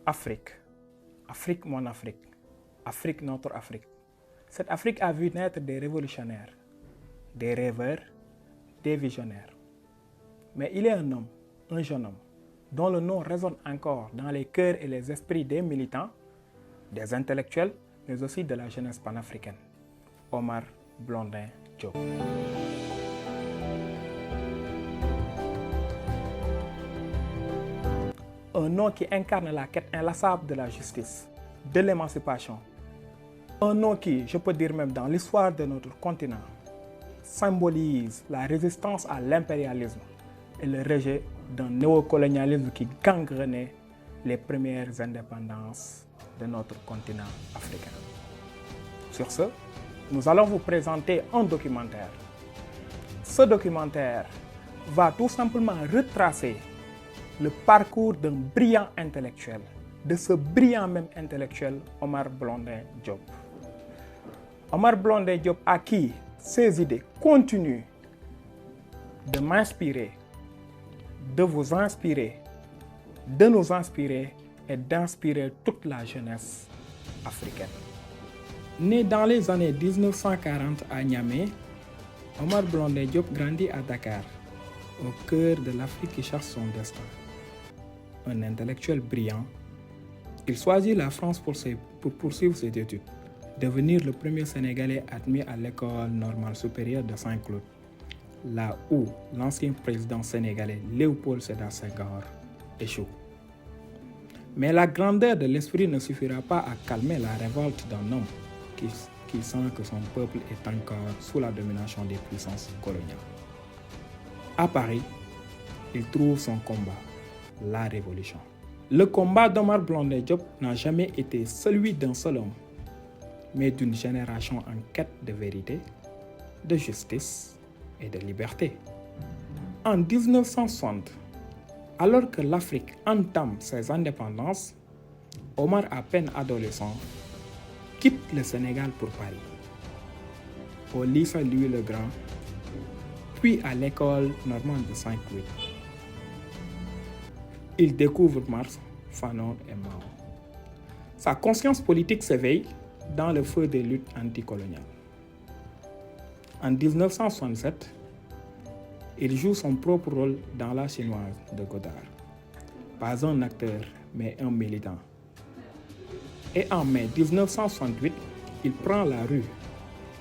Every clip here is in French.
Afrique. Afrique, mon Afrique. Afrique, notre Afrique. Cette Afrique a vu naître des révolutionnaires, des rêveurs, des visionnaires. Mais il est un homme, un jeune homme, dont le nom résonne encore dans les cœurs et les esprits des militants, des intellectuels, mais aussi de la jeunesse panafricaine. Omar Blondin Diop. Un nom qui incarne la quête inlassable de la justice, de l'émancipation. Un nom qui, je peux dire même dans l'histoire de notre continent, symbolise la résistance à l'impérialisme et le rejet d'un néocolonialisme qui gangrenait les premières indépendances de notre continent africain. Sur ce, nous allons vous présenter un documentaire. Ce documentaire va tout simplement retracer le parcours d'un brillant intellectuel, de ce brillant même intellectuel, Omar Blondin Diop. Omar Blondin Diop à qui ses idées continuent de m'inspirer, de vous inspirer, de nous inspirer et d'inspirer toute la jeunesse africaine. Né dans les années 1940 à Niamey, Omar Blondin Diop grandit à Dakar, au cœur de l'Afrique qui cherche son destin. Un intellectuel brillant, il choisit la France pour poursuivre ses études, devenir le premier Sénégalais admis à l'école normale supérieure de Saint-Cloud, là où l'ancien président sénégalais Léopold Sédar Senghor échoue. Mais la grandeur de l'esprit ne suffira pas à calmer la révolte d'un homme qui sent que son peuple est encore sous la domination des puissances coloniales. À Paris, il trouve son combat, la révolution. Le combat d'Omar Blondin Diop n'a jamais été celui d'un seul homme, mais d'une génération en quête de vérité, de justice et de liberté. En 1960, alors que l'Afrique entame ses indépendances, Omar, à peine adolescent, quitte le Sénégal pour Paris. Au lycée Louis le Grand, puis à l'école normale de Saint-Cloud. Il découvre Marx, Fanon et Mao. Sa conscience politique s'éveille dans le feu des luttes anticoloniales. En 1967, il joue son propre rôle dans La Chinoise de Godard. Pas un acteur, mais un militant. Et en mai 1968, il prend la rue.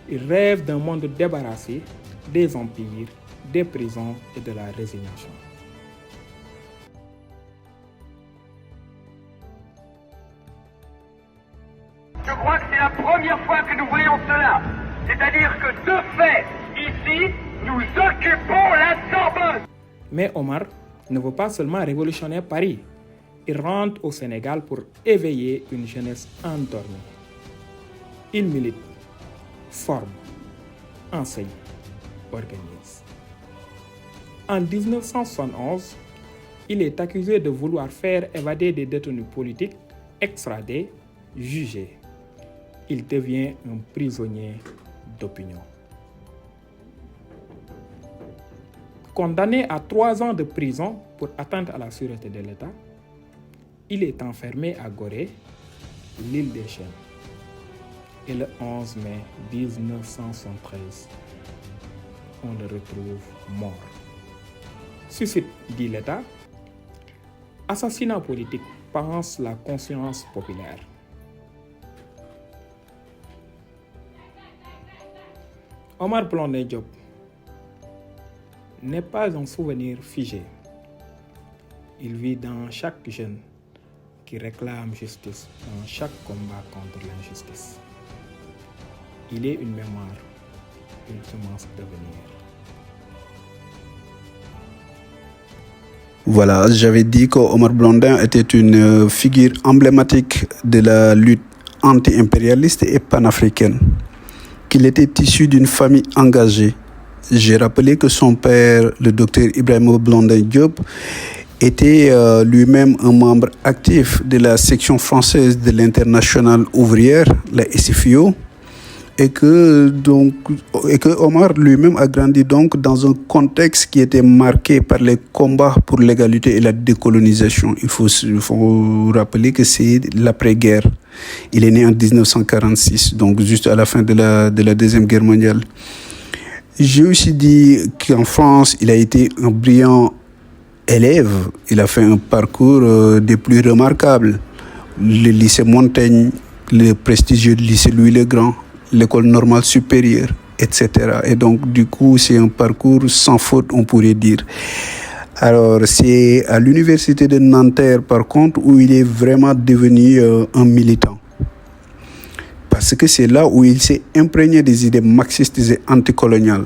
Il rêve d'un monde débarrassé des empires, des prisons et de la résignation. Je crois que c'est la première fois que nous voyons cela. C'est-à-dire que de fait, ici, nous occupons la Sorbonne. Mais Omar ne veut pas seulement révolutionner Paris. Il rentre au Sénégal pour éveiller une jeunesse endormie. Il milite, forme, enseigne, organise. En 1971, il est accusé de vouloir faire évader des détenus politiques, extradés, jugés. Il devient un prisonnier d'opinion. Condamné à 3 ans de prison pour atteinte à la sûreté de l'État, il est enfermé à Gorée, l'île des Chênes. Et le 11 mai 1973, on le retrouve mort. Suicide, dit l'État. Assassinat politique, pense la conscience populaire. Omar Blondin Diop n'est pas un souvenir figé. Il vit dans chaque jeune qui réclame justice, dans chaque combat contre l'injustice. Il est une mémoire, une semence d'avenir. Voilà, j'avais dit qu'Omar Blondin était une figure emblématique de la lutte anti-impérialiste et panafricaine, qu'il était issu d'une famille engagée. J'ai rappelé que son père, le docteur Ibrahima Blondin Diop, était lui-même un membre actif de la section française de l'Internationale ouvrière, la SFIO, et que Omar lui-même a grandi donc dans un contexte qui était marqué par les combats pour l'égalité et la décolonisation. Il faut rappeler que c'est l'après-guerre. Il est né en 1946, donc juste à la fin de la Deuxième Guerre mondiale. J'ai aussi dit qu'en France, il a été un brillant élève. Il a fait un parcours des plus remarquables. Le lycée Montaigne, le prestigieux lycée Louis-le-Grand, l'école normale supérieure, etc. Et donc, du coup, c'est un parcours sans faute, on pourrait dire. Alors, c'est à l'université de Nanterre, par contre, où il est vraiment devenu un militant. Parce que c'est là où il s'est imprégné des idées marxistes et anticoloniales.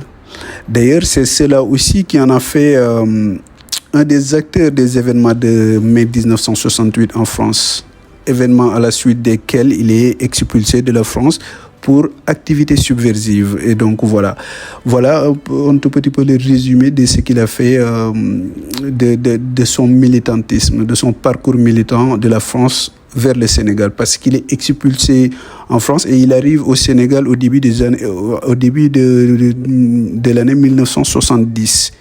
D'ailleurs, c'est cela aussi qui en a fait un des acteurs des événements de mai 1968 en France. Événements à la suite desquels il est expulsé de la France pour activités subversives. Et donc voilà un tout petit peu le résumé de ce qu'il a fait de son militantisme, de son parcours militant de la France vers le Sénégal, parce qu'il est expulsé en France et il arrive au Sénégal au début de l'année 1970.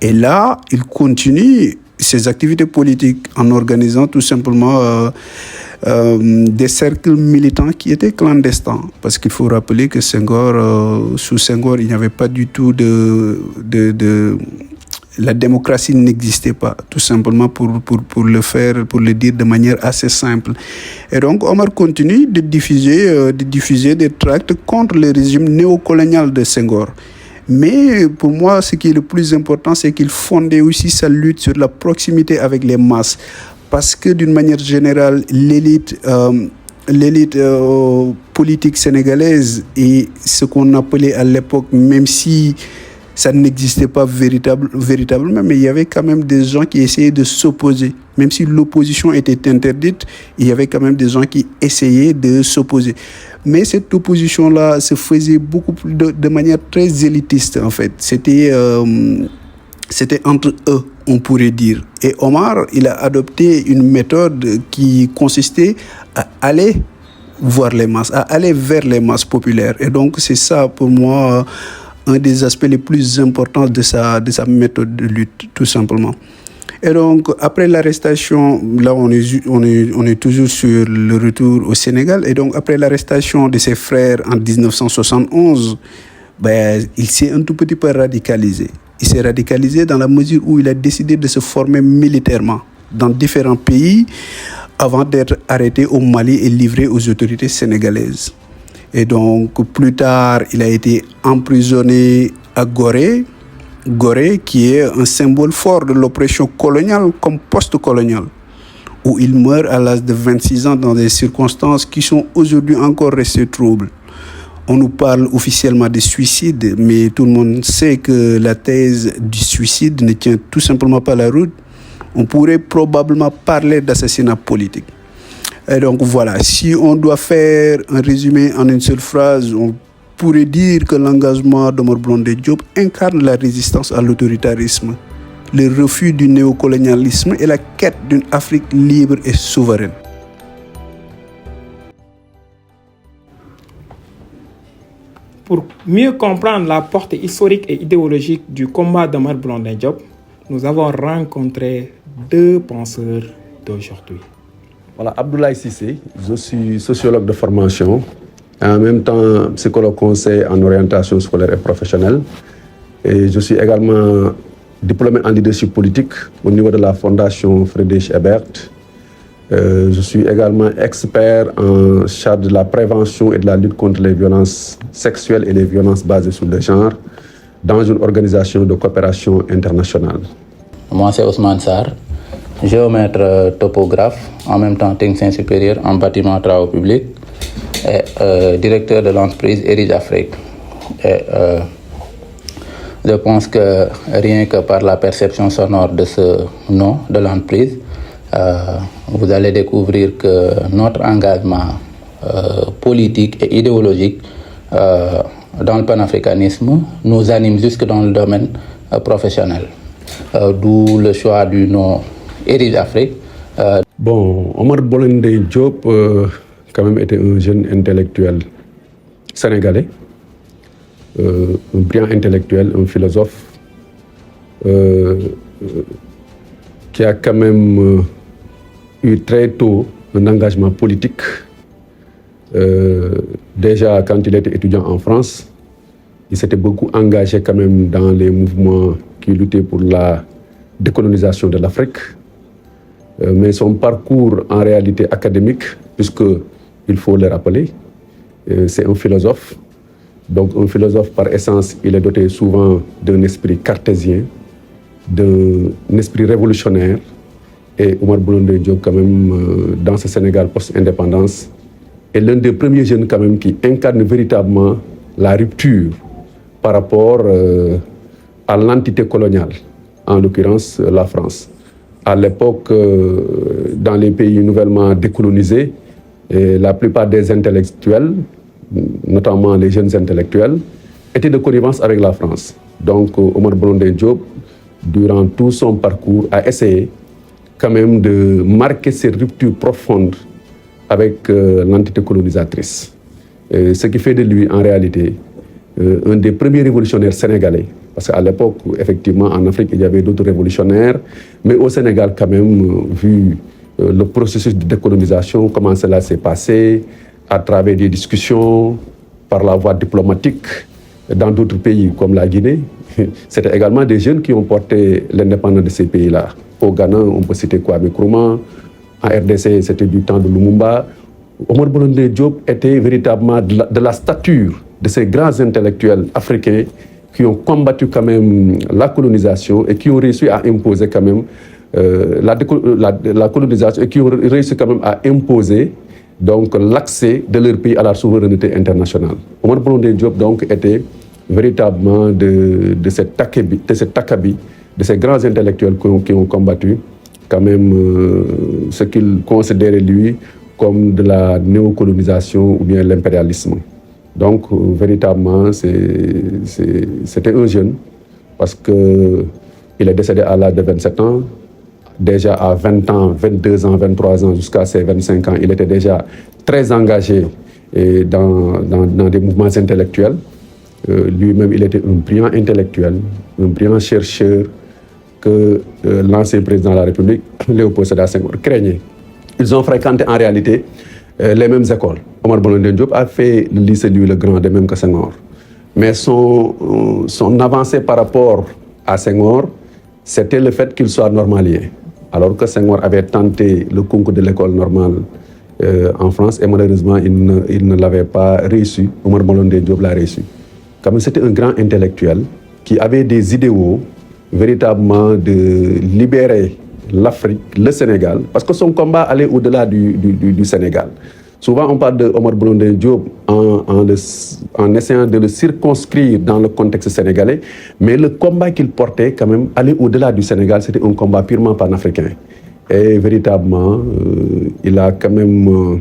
Et là, il continue ses activités politiques en organisant tout simplement des cercles militants qui étaient clandestins. Parce qu'il faut rappeler que sous Senghor, il n'y avait pas du tout la démocratie n'existait pas, tout simplement pour le dire de manière assez simple. Et donc, Omar continue de diffuser des tracts contre le régime néocolonial de Senghor. Mais pour moi, ce qui est le plus important, c'est qu'il fondait aussi sa lutte sur la proximité avec les masses. Parce que d'une manière générale, l'élite politique sénégalaise et ce qu'on appelait à l'époque, même si ça n'existait pas véritablement, mais il y avait quand même des gens qui essayaient de s'opposer. Même si l'opposition était interdite, il y avait quand même des gens qui essayaient de s'opposer. Mais cette opposition-là se faisait beaucoup plus de manière très élitiste, en fait. C'était entre eux, on pourrait dire. Et Omar, il a adopté une méthode qui consistait à aller voir les masses, à aller vers les masses populaires. Et donc, c'est ça, pour moi, un des aspects les plus importants de sa méthode de lutte, tout simplement. Et donc, après l'arrestation, là, on est toujours sur le retour au Sénégal. Et donc, après l'arrestation de ses frères en 1971, il s'est un tout petit peu radicalisé. Il s'est radicalisé dans la mesure où il a décidé de se former militairement dans différents pays avant d'être arrêté au Mali et livré aux autorités sénégalaises. Et donc, plus tard, il a été emprisonné à Gorée, qui est un symbole fort de l'oppression coloniale comme post-coloniale, où il meurt à l'âge de 26 ans dans des circonstances qui sont aujourd'hui encore restées troubles. On nous parle officiellement de suicide, mais tout le monde sait que la thèse du suicide ne tient tout simplement pas la route. On pourrait probablement parler d'assassinat politique. Et donc voilà, si on doit faire un résumé en une seule phrase, on pourrait dire que l'engagement d'Omar Blondin Diop incarne la résistance à l'autoritarisme, le refus du néocolonialisme et la quête d'une Afrique libre et souveraine. Pour mieux comprendre la portée historique et idéologique du combat d'Omar Blondin Diop, nous avons rencontré deux penseurs d'aujourd'hui. Voilà, Abdoulaye Cissé, je suis sociologue de formation, et en même temps psychologue conseil en orientation scolaire et professionnelle. Et je suis également diplômé en leadership politique au niveau de la Fondation Friedrich Ebert. Je suis également expert en charge de la prévention et de la lutte contre les violences sexuelles et les violences basées sur le genre dans une organisation de coopération internationale. Moi, c'est Ousmane Sarr, géomètre topographe, en même temps technicien supérieur en bâtiment travaux publics et directeur de l'entreprise Héritage Afrique. Et, je pense que rien que par la perception sonore de ce nom de l'entreprise, vous allez découvrir que notre engagement politique et idéologique dans le panafricanisme nous anime jusque dans le domaine professionnel. D'où le choix du nom Héritage Afrique. Bon, Omar Blondin Diop quand même était un jeune intellectuel sénégalais, un brillant intellectuel, un philosophe, qui a quand même eu très tôt un engagement politique. Déjà, quand il était étudiant en France, il s'était beaucoup engagé quand même dans les mouvements qui luttaient pour la décolonisation de l'Afrique. Mais son parcours en réalité académique, puisque il faut le rappeler, c'est un philosophe. Donc un philosophe par essence, il est doté souvent d'un esprit cartésien, d'un esprit révolutionnaire. Et Omar Blondin Diop, quand même, dans ce Sénégal post-indépendance, est l'un des premiers jeunes quand même qui incarne véritablement la rupture par rapport à l'entité coloniale, en l'occurrence la France. À l'époque, dans les pays nouvellement décolonisés, la plupart des intellectuels, notamment les jeunes intellectuels, étaient de connivence avec la France. Donc Omar Blondin Diop, durant tout son parcours, a essayé quand même de marquer ces ruptures profondes avec l'entité colonisatrice. Ce qui fait de lui, en réalité, un des premiers révolutionnaires sénégalais. Parce qu'à l'époque, effectivement, en Afrique, il y avait d'autres révolutionnaires, mais au Sénégal, quand même, vu le processus de décolonisation, comment cela s'est passé, à travers des discussions, par la voie diplomatique, dans d'autres pays comme la Guinée, c'était également des jeunes qui ont porté l'indépendance de ces pays-là. Au Ghana, on peut citer Kwame Nkrumah. En RDC, c'était du temps de Lumumba. Omar Blondin Diop était véritablement de la stature de ces grands intellectuels africains qui ont combattu quand même la colonisation et qui ont réussi à imposer quand même la colonisation et qui ont réussi quand même à imposer donc l'accès de leur pays à la souveraineté internationale. Omar Blondin Diop donc était véritablement de cet acabit, de ces grands intellectuels qui ont combattu quand même ce qu'il considérait lui comme de la néocolonisation ou bien l'impérialisme. Donc véritablement c'était un jeune parce qu'il est décédé à l'âge de 27 ans. Déjà à 20 ans, 22 ans, 23 ans, jusqu'à ses 25 ans, il était déjà très engagé dans des mouvements intellectuels. Lui-même, il était un brillant intellectuel, un brillant chercheur que l'ancien président de la République, Léopold Sédar Senghor, craignait. Ils ont fréquenté en réalité les mêmes écoles. Omar Blondin Diop a fait le lycée Louis le Grand, de même que Senghor. Mais son avancée par rapport à Senghor, c'était le fait qu'il soit normalien. Alors que Senghor avait tenté le concours de l'école normale en France et malheureusement, il ne l'avait pas réussi. Omar Blondin Diop l'a réussi. Comme c'était un grand intellectuel qui avait des idéaux véritablement de libérer l'Afrique, le Sénégal, parce que son combat allait au-delà du Sénégal. Souvent, on parle de Omar Blondin Diop en essayant de le circonscrire dans le contexte sénégalais, mais le combat qu'il portait, quand même, allait au-delà du Sénégal. C'était un combat purement panafricain. Et véritablement, il a quand même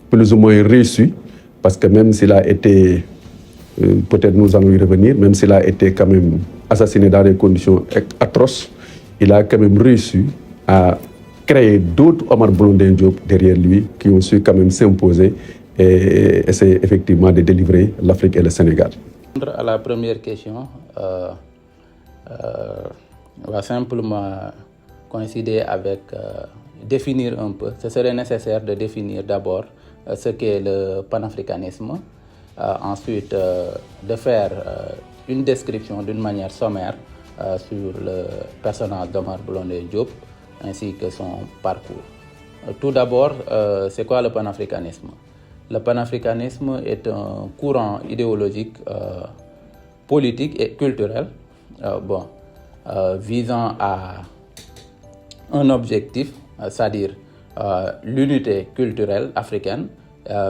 plus ou moins réussi, parce que même s'il a été, peut-être nous allons y revenir, même s'il a été quand même assassiné dans des conditions atroces, il a quand même réussi à créer d'autres Omar Blondin Diop derrière lui qui ont su quand même s'imposer et essayer effectivement de délivrer l'Afrique et le Sénégal. À la première question, on va simplement coïncider avec définir un peu. Ce serait nécessaire de définir d'abord ce qu'est le panafricanisme, ensuite de faire une description d'une manière sommaire sur le personnage d'Omar Blondin Diop ainsi que son parcours. Tout d'abord, c'est quoi le panafricanisme? Le panafricanisme est un courant idéologique, politique et culturel visant à un objectif, c'est-à-dire l'unité culturelle africaine,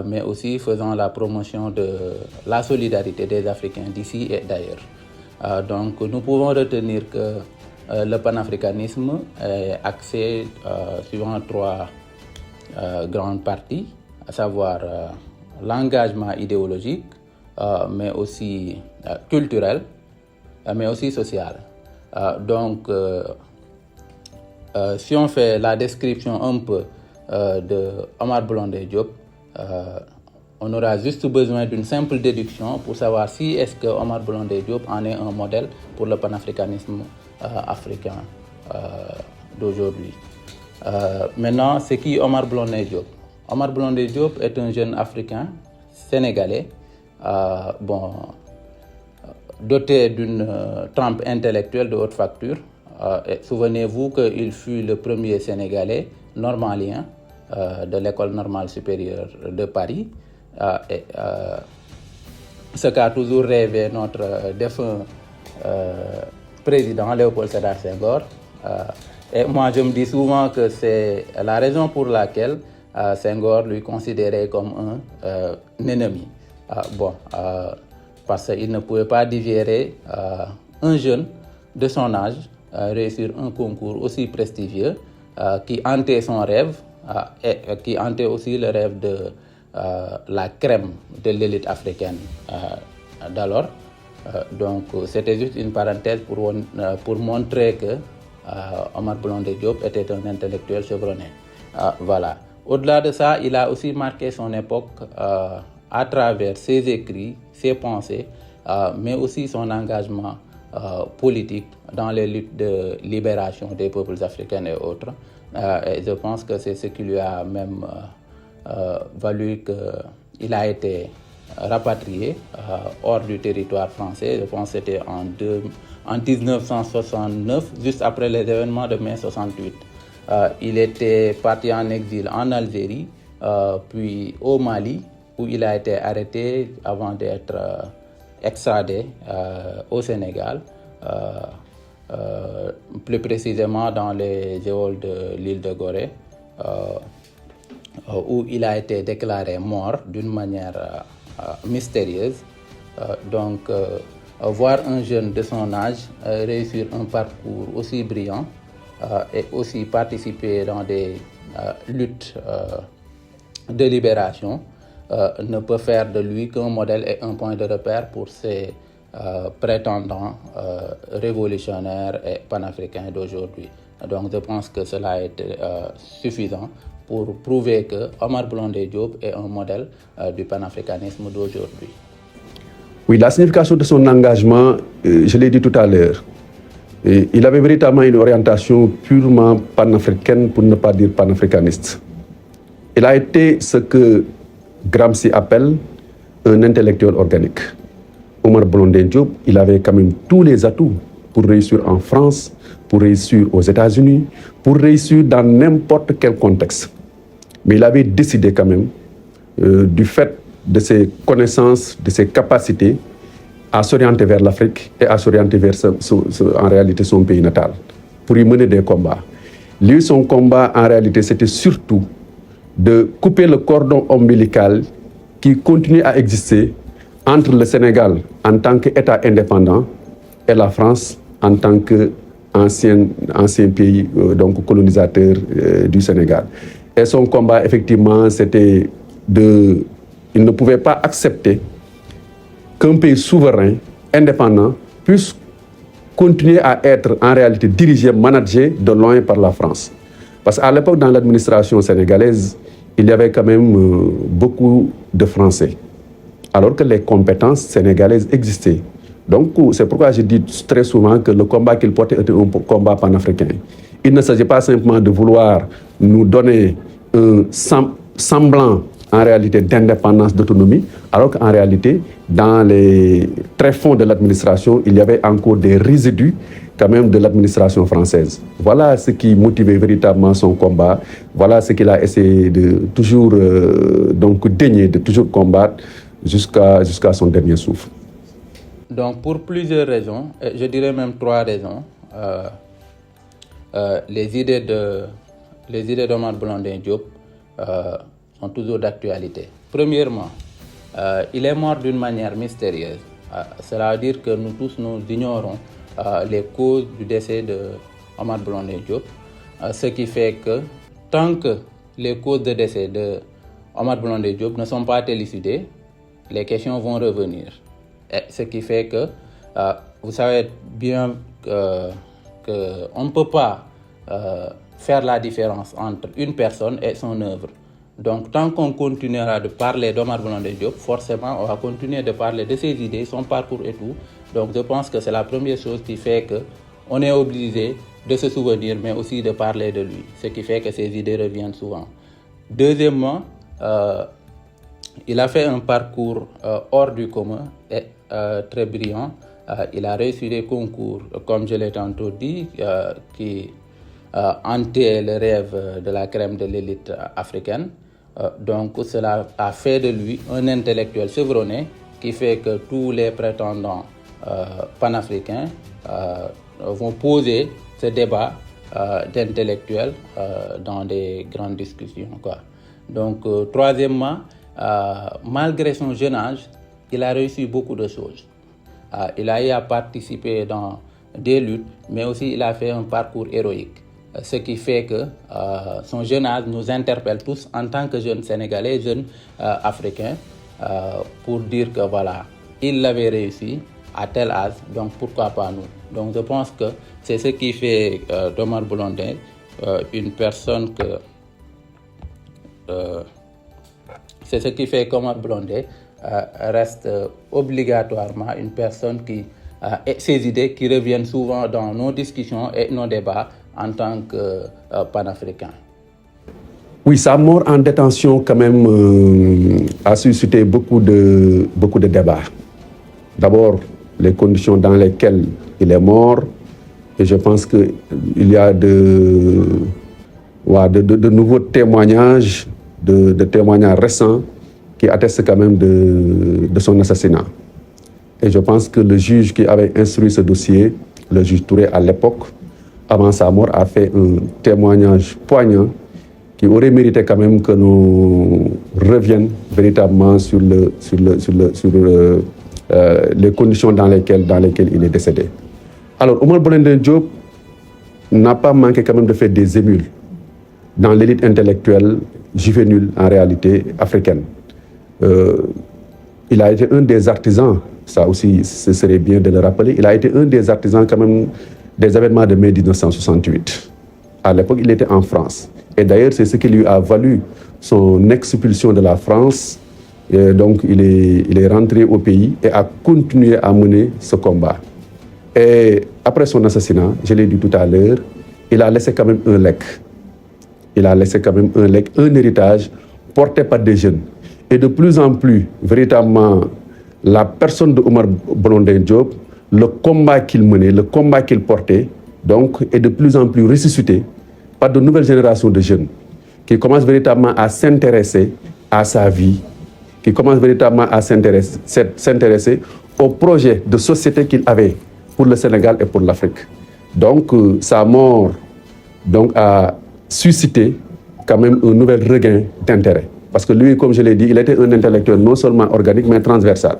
mais aussi faisant la promotion de la solidarité des Africains d'ici et d'ailleurs. Donc nous pouvons retenir que le panafricanisme est axé suivant trois grandes parties, à savoir l'engagement idéologique, mais aussi culturel, mais aussi social. Donc, si on fait la description un peu de Omar Blondin Diop, on aura juste besoin d'une simple déduction pour savoir si est-ce que Omar Blondin Diop en est un modèle pour le panafricanisme africain d'aujourd'hui. Maintenant, c'est qui Omar Blondin Diop? Omar Blondin Diop est un jeune africain sénégalais, doté d'une trempe intellectuelle de haute facture. Souvenez-vous qu'il fut le premier Sénégalais normalien de l'École normale supérieure de Paris. Ce qu'a toujours rêvé notre défunt président Léopold Sédar Senghor. Et moi, je me dis souvent que c'est la raison pour laquelle Senghor lui considérait comme un ennemi. Parce qu'il ne pouvait pas digérer un jeune de son âge réussir un concours aussi prestigieux qui hantait son rêve et qui hantait aussi le rêve de la crème de l'élite africaine d'alors. Donc c'était juste une parenthèse pour montrer que Omar Blondin Diop était un intellectuel chevronné. Voilà. Au-delà de ça, il a aussi marqué son époque à travers ses écrits, ses pensées, mais aussi son engagement politique dans les luttes de libération des peuples africains et autres. Et je pense que c'est ce qui lui a même valu qu'il a été rapatrié hors du territoire français. Je pense que c'était en 1969, juste après les événements de mai 68. Il était parti en exil en Algérie, puis au Mali, où il a été arrêté avant d'être extradé au Sénégal, plus précisément dans les geôles de l'île de Gorée, où il a été déclaré mort d'une manière mystérieuse. Donc, voir un jeune de son âge réussir un parcours aussi brillant et aussi participer dans des luttes de libération ne peut faire de lui qu'un modèle et un point de repère pour ses prétendants révolutionnaires et panafricains d'aujourd'hui. Donc je pense que cela a été suffisant pour prouver que Omar Blondin Diop est un modèle du panafricanisme d'aujourd'hui. Oui, la signification de son engagement, je l'ai dit tout à l'heure, il avait véritablement une orientation purement panafricaine, pour ne pas dire panafricaniste. Il a été ce que Gramsci appelle un intellectuel organique. Omar Blondin Diop, il avait quand même tous les atouts pour réussir en France, pour réussir aux États-Unis, pour réussir dans n'importe quel contexte. Mais il avait décidé quand même, du fait de ses connaissances, de ses capacités, à s'orienter vers l'Afrique et à s'orienter vers en réalité son pays natal, pour y mener des combats. Lui, son combat, en réalité, c'était surtout de couper le cordon ombilical qui continue à exister entre le Sénégal en tant qu'État indépendant et la France en tant qu'ancien pays donc colonisateur du Sénégal. Et son combat, effectivement, c'était il ne pouvait pas accepter qu'un pays souverain, indépendant, puisse continuer à être en réalité dirigé, managé de loin par la France. Parce qu'à l'époque, dans l'administration sénégalaise, il y avait quand même beaucoup de Français, alors que les compétences sénégalaises existaient. Donc, c'est pourquoi je dis très souvent que le combat qu'il portait était un combat panafricain. Il ne s'agit pas simplement de vouloir nous donner un semblant, en réalité, d'indépendance, d'autonomie, alors qu'en réalité, dans les tréfonds de l'administration, il y avait encore des résidus quand même de l'administration française. Voilà ce qui motivait véritablement son combat. Voilà ce qu'il a essayé de toujours daigner, de toujours combattre jusqu'à son dernier souffle. Donc pour plusieurs raisons, je dirais même 3 raisons, les idées d'Omar Blondin Diop sont toujours d'actualité. Premièrement, il est mort d'une manière mystérieuse. Cela veut dire que nous tous nous ignorons les causes du décès de Omar Blondin Diop, ce qui fait que tant que les causes de décès de Omar Blondin Diop ne sont pas élucidées, les questions vont revenir. Et ce qui fait que vous savez bien qu'on ne peut pas faire la différence entre une personne et son œuvre. Donc, tant qu'on continuera de parler d'Omar Blondin Diop, forcément, on va continuer de parler de ses idées, son parcours et tout. Donc, je pense que c'est la première chose qui fait qu'on est obligé de se souvenir, mais aussi de parler de lui, ce qui fait que ses idées reviennent souvent. Deuxièmement, il a fait un parcours hors du commun et très brillant. Il a réussi des concours, comme je l'ai tantôt dit, qui hantaient le rêve de la crème de l'élite africaine. Donc cela a fait de lui un intellectuel chevronné qui fait que tous les prétendants panafricains vont poser ce débat d'intellectuels dans des grandes discussions, quoi. Donc troisièmement, malgré son jeune âge, il a réussi beaucoup de choses. Il a eu à participer dans des luttes, mais aussi il a fait un parcours héroïque. Ce qui fait que son jeune âge nous interpelle tous en tant que jeunes Sénégalais, jeunes Africains, pour dire que voilà, il l'avait réussi à tel âge, donc pourquoi pas nous. Donc je pense que c'est ce qui fait d'Omar Blondin une personne que... c'est ce qui fait qu'Omar Blondin reste obligatoirement une personne qui et ses idées qui reviennent souvent dans nos discussions et nos débats en tant que panafricain. Oui, sa mort en détention quand même a suscité beaucoup de débats. D'abord, les conditions dans lesquelles il est mort, et je pense qu'il y a de nouveaux témoignages, de témoignages récents qui attestent quand même de son assassinat. Et je pense que le juge qui avait instruit ce dossier, le juge Touré à l'époque, avant sa mort, a fait un témoignage poignant qui aurait mérité quand même que nous reviennent véritablement sur les conditions dans lesquelles il est décédé. Alors, Omar Blondin Diop n'a pas manqué quand même de faire des émules dans l'élite intellectuelle juvénile en réalité africaine. Il a été un des artisans, ça aussi ce serait bien de le rappeler, il a été un des artisans quand même des événements de mai 1968. À l'époque, il était en France. Et d'ailleurs, c'est ce qui lui a valu son expulsion de la France. Et donc, il est rentré au pays et a continué à mener ce combat. Et après son assassinat, je l'ai dit tout à l'heure, il a laissé quand même un legs. Il a laissé quand même un legs, un héritage porté par des jeunes. Et de plus en plus, véritablement, la personne de Omar Blondin Diop, le combat qu'il menait, le combat qu'il portait, donc, est de plus en plus ressuscité par de nouvelles générations de jeunes qui commencent véritablement à s'intéresser à sa vie, qui commencent véritablement à s'intéresser au projet de société qu'il avait pour le Sénégal et pour l'Afrique. Donc, sa mort a suscité quand même un nouvel regain d'intérêt. Parce que lui, comme je l'ai dit, il était un intellectuel non seulement organique, mais transversal.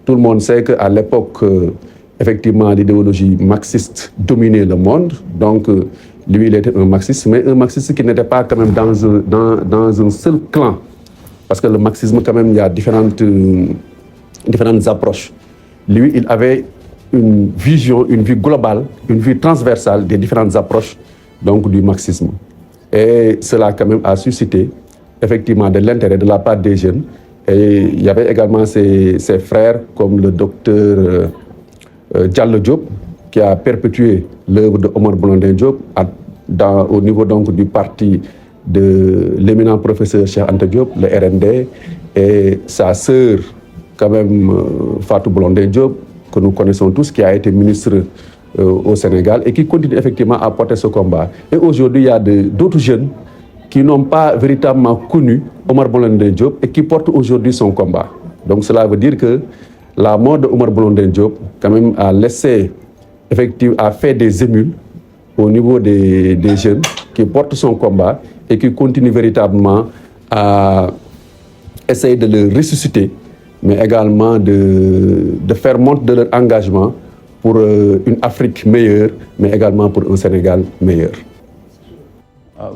Tout le monde sait qu'à l'époque, effectivement, l'idéologie marxiste dominait le monde. Donc, lui, il était un marxiste, mais un marxiste qui n'était pas quand même dans un seul clan. Parce que le marxisme, quand même, il y a différentes approches. Lui, il avait une vision, une vue globale, une vue transversale des différentes approches donc, du marxisme. Et cela, quand même, a suscité effectivement de l'intérêt de la part des jeunes. Et il y avait également ses frères, comme le docteur Diallo Diop, qui a perpétué l'œuvre de Omar Blondin Diop au niveau donc du parti de l'éminent professeur Cheikh Anta Diop, le RND, et sa sœur, quand même, Fatou Blondin Diop, que nous connaissons tous, qui a été ministre au Sénégal et qui continue effectivement à porter ce combat. Et aujourd'hui, il y a d'autres jeunes qui n'ont pas véritablement connu Omar Blondin Diop et qui portent aujourd'hui son combat. Donc cela veut dire que la mort de Omar Blondin Diop, quand même, a fait des émules au niveau des jeunes qui portent son combat et qui continuent véritablement à essayer de le ressusciter, mais également de faire montre de leur engagement pour une Afrique meilleure, mais également pour un Sénégal meilleur.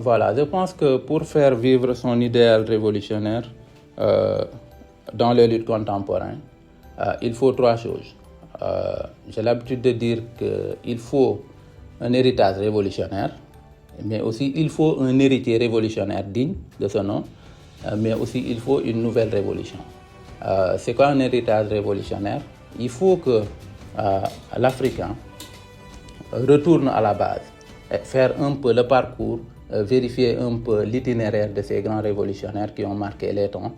Voilà, je pense que pour faire vivre son idéal révolutionnaire dans les luttes contemporaines, il faut trois choses. J'ai l'habitude de dire qu'il faut un héritage révolutionnaire, mais aussi il faut un héritier révolutionnaire digne de ce nom. mais aussi il faut une nouvelle révolution. C'est quoi un héritage révolutionnaire? Il faut que l'Africain retourne à la base, et faire un peu le parcours, vérifier un peu l'itinéraire de ces grands révolutionnaires qui ont marqué les temps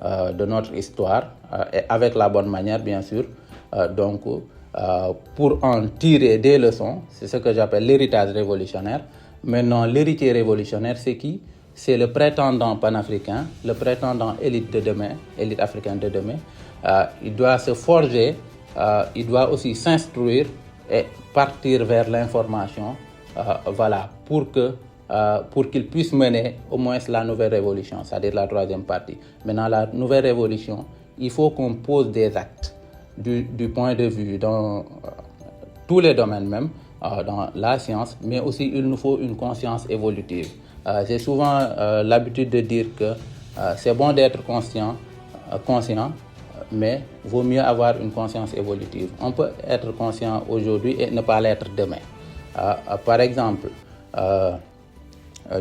de notre histoire, et avec la bonne manière bien sûr, pour en tirer des leçons. C'est ce que j'appelle l'héritage révolutionnaire. Maintenant, l'héritier révolutionnaire, c'est qui? C'est le prétendant panafricain, le prétendant élite de demain, élite africaine de demain. Il doit se forger, il doit aussi s'instruire et partir vers l'information, pour qu'il puisse mener au moins la nouvelle révolution, c'est-à-dire la troisième partie. Maintenant, la nouvelle révolution, il faut qu'on pose des actes du point de vue dans tous les domaines même, dans la science, mais aussi il nous faut une conscience évolutive. J'ai souvent l'habitude de dire que c'est bon d'être conscient, mais vaut mieux avoir une conscience évolutive. On peut être conscient aujourd'hui et ne pas l'être demain. Par exemple,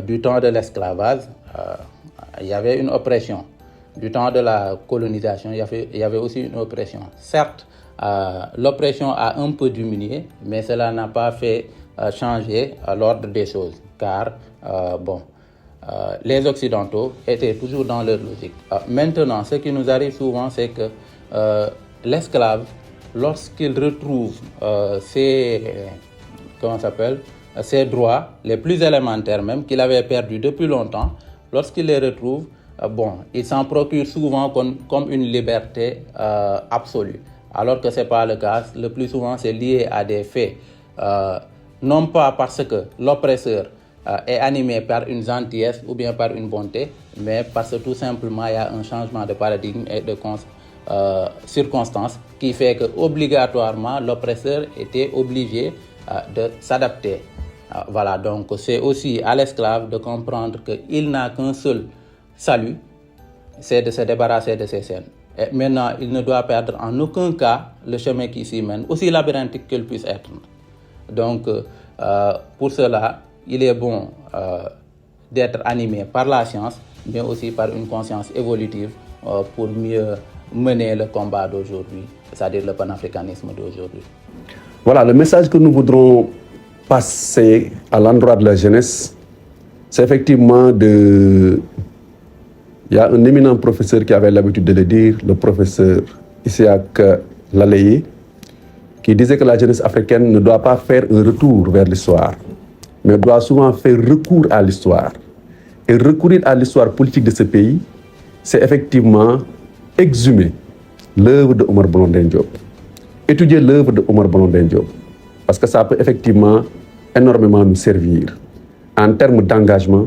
du temps de l'esclavage, il y avait une oppression. Du temps de la colonisation, il y avait aussi une oppression. Certes, l'oppression a un peu diminué, mais cela n'a pas fait changer l'ordre des choses, car les Occidentaux étaient toujours dans leur logique. Maintenant, ce qui nous arrive souvent, c'est que l'esclave, lorsqu'il retrouve ses droits les plus élémentaires même, qu'il avait perdus depuis longtemps, lorsqu'il les retrouve, il s'en procure souvent comme une liberté absolue. Alors que ce n'est pas le cas. Le plus souvent, c'est lié à des faits. Non pas parce que l'oppresseur est animé par une gentillesse ou bien par une bonté, mais parce que tout simplement, il y a un changement de paradigme et de circonstances qui fait que obligatoirement, l'oppresseur était obligé de s'adapter. Donc c'est aussi à l'esclave de comprendre qu'il n'a qu'un seul salut, c'est de se débarrasser de ces scènes. Et maintenant, il ne doit perdre en aucun cas le chemin qui s'y mène, aussi labyrinthique qu'il puisse être. Donc, pour cela, il est bon d'être animé par la science, mais aussi par une conscience évolutive pour mieux mener le combat d'aujourd'hui, c'est-à-dire le panafricanisme d'aujourd'hui. Voilà, le message que nous voudrons passer à l'endroit de la jeunesse, c'est effectivement Il y a un éminent professeur qui avait l'habitude de le dire, le professeur Isaac Laleye, qui disait que la jeunesse africaine ne doit pas faire un retour vers l'histoire, mais doit souvent faire recours à l'histoire. Et recourir à l'histoire politique de ce pays, c'est effectivement exhumer l'œuvre de Omar Blondin Diop, étudier l'œuvre de Omar Blondin Diop, parce que ça peut effectivement énormément nous servir en termes d'engagement,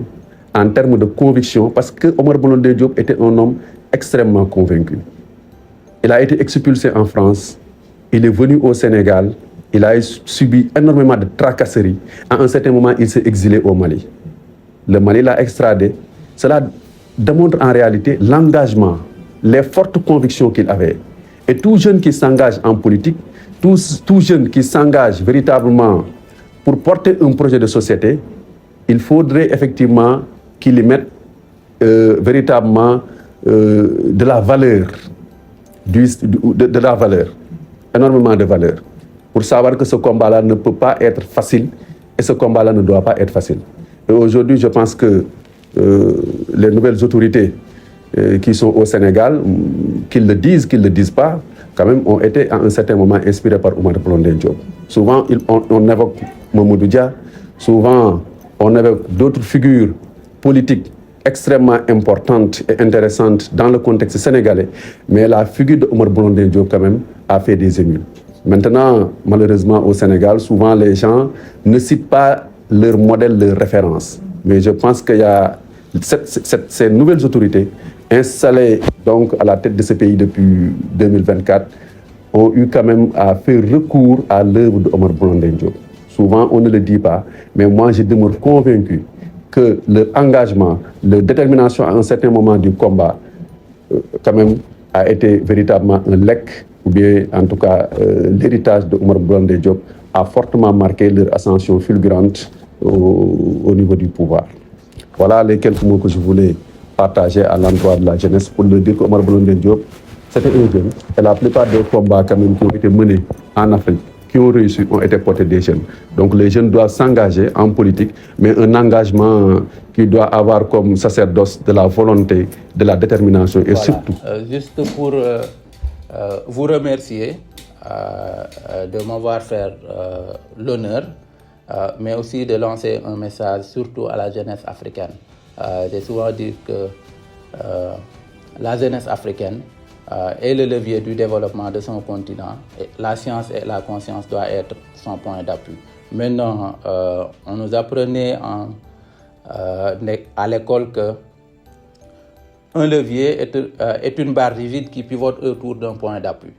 en termes de conviction, parce que Omar Blondin Diop était un homme extrêmement convaincu. Il a été expulsé en France, il est venu au Sénégal, il a subi énormément de tracasseries. À un certain moment, il s'est exilé au Mali. Le Mali l'a extradé. Cela démontre en réalité l'engagement, les fortes convictions qu'il avait. Et tout jeune qui s'engage en politique, tout jeune qui s'engage véritablement pour porter un projet de société, il faudrait effectivement qu'il y mette véritablement de la valeur, de la valeur, énormément de valeur, pour savoir que ce combat-là ne peut pas être facile et ce combat-là ne doit pas être facile. Et aujourd'hui, je pense que les nouvelles autorités qui sont au Sénégal, qu'ils le disent, qu'ils ne le disent pas, quand même ont été à un certain moment inspirés par Omar Blondin Diop. Souvent, on évoque Mamadou Dia, souvent on évoque d'autres figures politiques extrêmement importantes et intéressantes dans le contexte sénégalais, mais la figure de Omar Blondin Diop quand même a fait des émules. Maintenant, malheureusement au Sénégal, souvent les gens ne citent pas leur modèle, leur référence. Mais je pense qu'il y a ces nouvelles autorités installées donc à la tête de ce pays depuis 2024 ont eu quand même à faire recours à l'œuvre de Omar Blondin Diop. Souvent, on ne le dit pas, mais moi, je demeure convaincu que leur engagement, leur détermination à un certain moment du combat, quand même, a été véritablement un legs, ou bien, en tout cas, l'héritage de Omar Blondin Diop a fortement marqué leur ascension fulgurante au niveau du pouvoir. Voilà les quelques mots que je voulais partagé à l'endroit de la jeunesse pour leur dire qu'Omar Blondin Diop, c'était un jeune. Et la plupart des combats quand même qui ont été menés en Afrique, qui ont réussi, ont été portés des jeunes. Donc les jeunes doivent s'engager en politique, mais un engagement qui doit avoir comme sacerdoce de la volonté, de la détermination et surtout... Juste pour vous remercier de m'avoir fait l'honneur, mais aussi de lancer un message surtout à la jeunesse africaine. J'ai souvent dit que la jeunesse africaine est le levier du développement de son continent. Et la science et la conscience doivent être son point d'appui. Maintenant, on nous apprenait à l'école que un levier est une barre rigide qui pivote autour d'un point d'appui.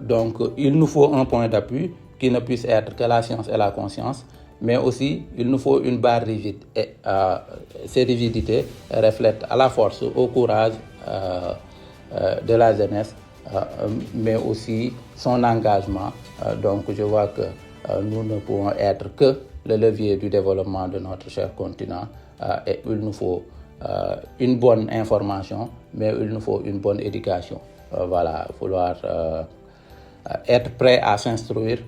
Donc, il nous faut un point d'appui qui ne puisse être que la science et la conscience, mais aussi il nous faut une barre rigide. Et ces rigidités reflètent à la force, au courage de la jeunesse, mais aussi son engagement. Donc, je vois que nous ne pouvons être que le levier du développement de notre cher continent et il nous faut une bonne information, mais il nous faut une bonne éducation. Voilà, vouloir être prêt à s'instruire,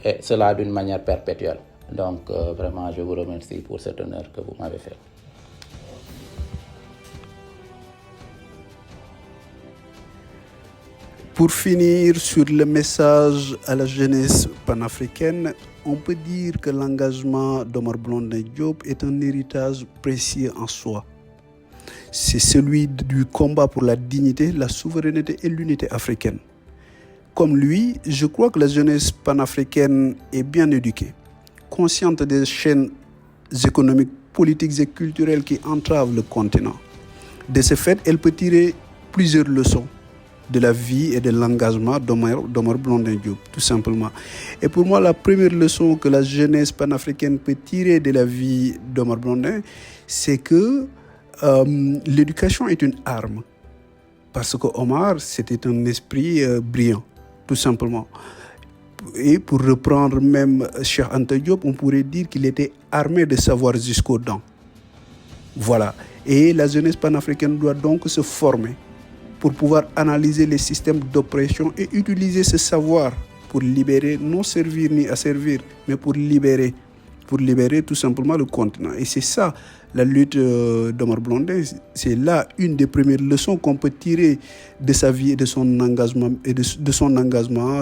et cela d'une manière perpétuelle. Donc, vraiment, je vous remercie pour cet honneur que vous m'avez fait. Pour finir sur le message à la jeunesse panafricaine, on peut dire que l'engagement d'Omar Blondin Diop est un héritage précieux en soi. C'est celui du combat pour la dignité, la souveraineté et l'unité africaine. Comme lui, je crois que la jeunesse panafricaine est bien éduquée, consciente des chaînes économiques, politiques et culturelles qui entravent le continent. De ce fait, elle peut tirer plusieurs leçons de la vie et de l'engagement d'Omar Blondin Diop, tout simplement. Et pour moi, la première leçon que la jeunesse panafricaine peut tirer de la vie d'Omar Blondin, c'est que l'éducation est une arme. Parce que Omar, c'était un esprit brillant, tout simplement. Et pour reprendre même Cheikh Anta Diop, on pourrait dire qu'il était armé de savoir jusqu'aux dents. Voilà. Et la jeunesse panafricaine doit donc se former pour pouvoir analyser les systèmes d'oppression et utiliser ce savoir pour libérer, non servir ni asservir, mais pour libérer tout simplement le continent. Et c'est ça, la lutte d'Omar Blondin, c'est là une des premières leçons qu'on peut tirer de sa vie et de son engagement,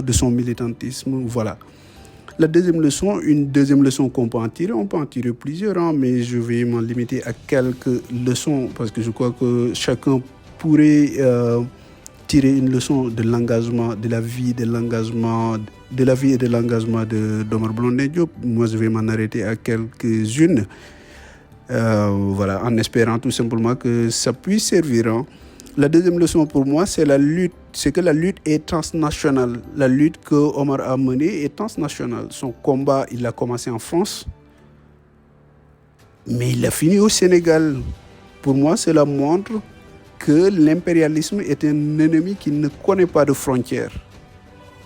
de son militantisme, voilà. La deuxième leçon, une deuxième leçon qu'on peut en tirer, on peut en tirer plusieurs, mais je vais m'en limiter à quelques leçons parce que je crois que chacun pourrait tirer une leçon de l'engagement, de la vie et de l'engagement d'Omar Blondin Diop. Moi, je vais m'en arrêter à quelques-unes, voilà, en espérant tout simplement que ça puisse servir. La deuxième leçon pour moi, c'est que la lutte est transnationale. La lutte que Omar a menée est transnationale. Son combat, il a commencé en France, mais il a fini au Sénégal. Pour moi, cela montre que l'impérialisme est un ennemi qui ne connaît pas de frontières.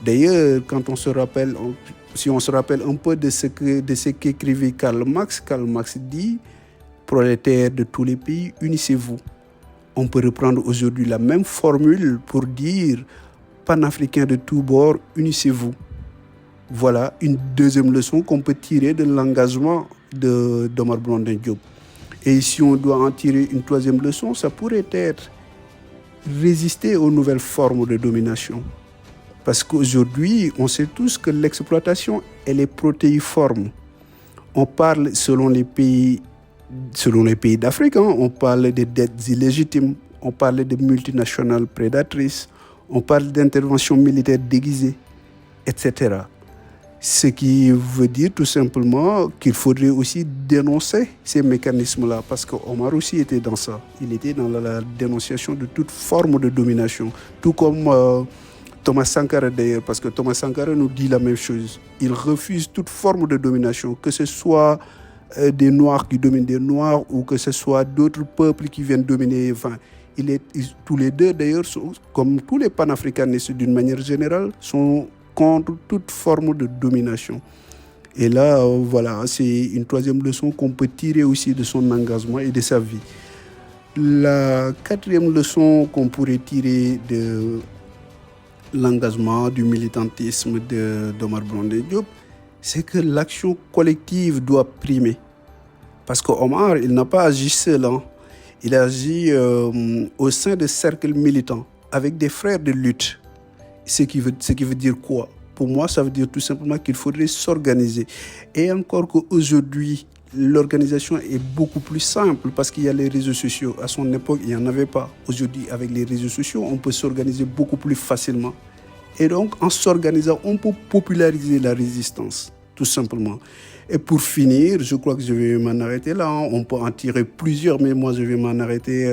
D'ailleurs, si on se rappelle un peu de ce qu'écrivait Karl Marx dit, prolétaires de tous les pays, unissez-vous. On peut reprendre aujourd'hui la même formule pour dire panafricains de tous bords, unissez-vous. Voilà une deuxième leçon qu'on peut tirer de l'engagement d'Omar Blondin Diop. Et si on doit en tirer une troisième leçon, ça pourrait être résister aux nouvelles formes de domination. Parce qu'aujourd'hui, on sait tous que l'exploitation, elle est protéiforme. On parle selon les pays d'Afrique, on parle de dettes illégitimes, on parle de multinationales prédatrices, on parle d'interventions militaires déguisées, etc. Ce qui veut dire tout simplement qu'il faudrait aussi dénoncer ces mécanismes-là, parce qu'Omar aussi était dans ça. Il était dans la dénonciation de toute forme de domination, tout comme Thomas Sankara d'ailleurs, parce que Thomas Sankara nous dit la même chose. Il refuse toute forme de domination, que ce soit des Noirs qui dominent des Noirs ou que ce soit d'autres peuples qui viennent dominer. Enfin, tous les deux d'ailleurs, comme tous les panafricanistes d'une manière générale, sont contre toute forme de domination. Et là, voilà, c'est une troisième leçon qu'on peut tirer aussi de son engagement et de sa vie. La quatrième leçon qu'on pourrait tirer de l'engagement, du militantisme d'Omar Blondin Diop, c'est que l'action collective doit primer. Parce qu'Omar, il n'a pas agi seul, hein. Il a agi au sein de cercles militants, avec des frères de lutte. Ce qui veut dire quoi? Pour moi, ça veut dire tout simplement qu'il faudrait s'organiser. Et encore qu'aujourd'hui, l'organisation est beaucoup plus simple parce qu'il y a les réseaux sociaux. À son époque, il n'y en avait pas. Aujourd'hui, avec les réseaux sociaux, on peut s'organiser beaucoup plus facilement. Et donc, en s'organisant, on peut populariser la résistance, tout simplement. Et pour finir, je crois que je vais m'en arrêter là. On peut en tirer plusieurs, mais moi, je vais m'en arrêter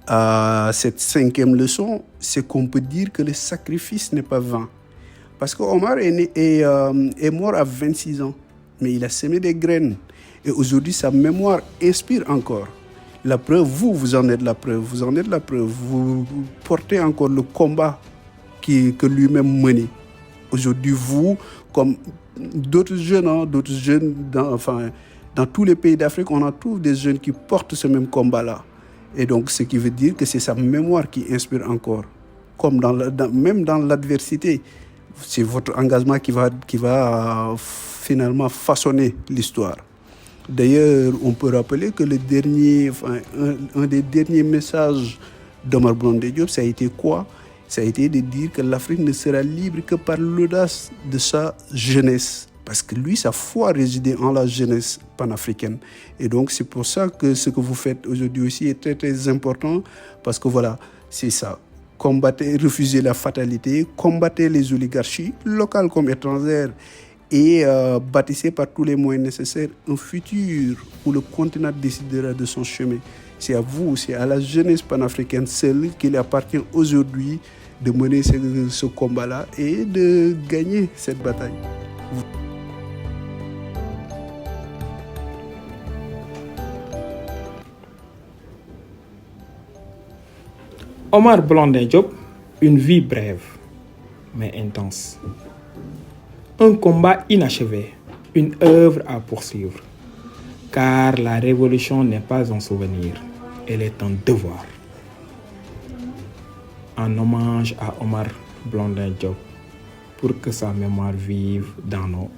à cette cinquième leçon. C'est qu'on peut dire que le sacrifice n'est pas vain. Parce qu'Omar est mort à 26 ans, mais il a semé des graines. Et aujourd'hui, sa mémoire inspire encore. La preuve, vous en êtes la preuve. Vous en êtes la preuve. Vous portez encore le combat que lui-même menait. Aujourd'hui, vous, comme d'autres jeunes, dans tous les pays d'Afrique, on en trouve des jeunes qui portent ce même combat-là. Et donc, ce qui veut dire que c'est sa mémoire qui inspire encore. Comme même dans l'adversité, c'est votre engagement qui va finalement façonner l'histoire. D'ailleurs, on peut rappeler que un des derniers messages d'Omar Blondin Diop, ça a été quoi? Ça a été de dire que l'Afrique ne sera libre que par l'audace de sa jeunesse. Parce que lui, sa foi résidait en la jeunesse panafricaine. Et donc, c'est pour ça que ce que vous faites aujourd'hui aussi est très, très important. Parce que voilà, c'est ça. Combattez, refusez la fatalité, combattez les oligarchies, locales comme étrangères, et bâtissez par tous les moyens nécessaires un futur où le continent décidera de son chemin. C'est à vous, c'est à la jeunesse panafricaine seule qu'il appartient aujourd'hui de mener ce combat-là et de gagner cette bataille. Omar Blondin Diop, une vie brève, mais intense. Un combat inachevé, une œuvre à poursuivre. Car la révolution n'est pas un souvenir, elle est un devoir. En hommage à Omar Blondin Diop, pour que sa mémoire vive dans nos